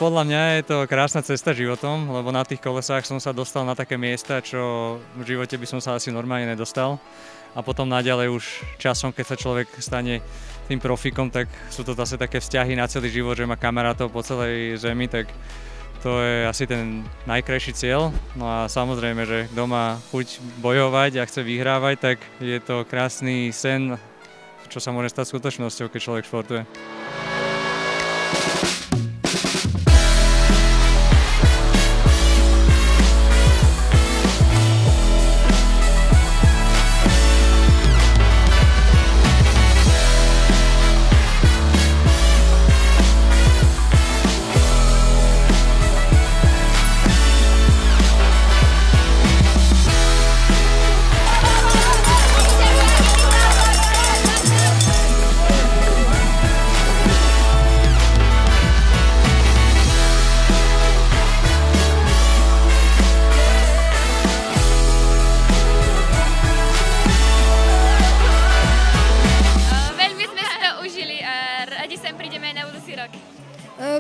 podľa mňa je to krásna cesta životom, lebo na tých kolesách som sa dostal na také miesta, čo v živote by som sa asi normálne nedostal. A potom naďalej už časom, keď sa človek stane tým profíkom, tak sú to zase také vzťahy na celý život, že má kamarátov po celej zemi, tak to je asi ten najkrajší cieľ. No a samozrejme, že kto má chuť bojovať a chce vyhrávať, tak je to krásny sen, čo sa môže stať skutočnosťou, keď človek športuje.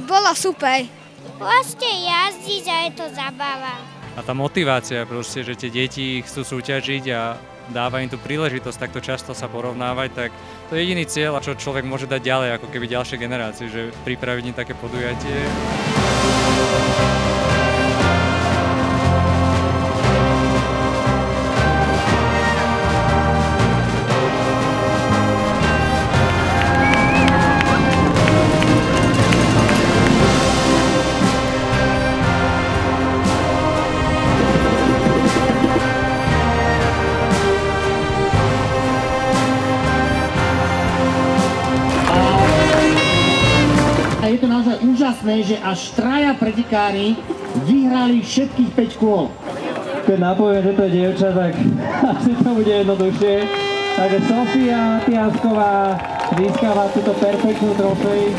Bola super. Vlastne jazdiť a je to zabava. A tá motivácia proste, že tie deti chcú súťažiť a dáva im tú príležitosť takto často sa porovnávať, tak to je jediný cieľ, čo človek môže dať ďalej, ako keby ďalšie generácie, že pripraviť im také podujatie. A je to naozaj úžasné, že až traja pretekári vyhrali všetkých 5 kôl. Keď napoviem, že to je dievča, tak asi to bude jednoduchšie. Takže Sofia Tiasková získava túto perfektnú trofej.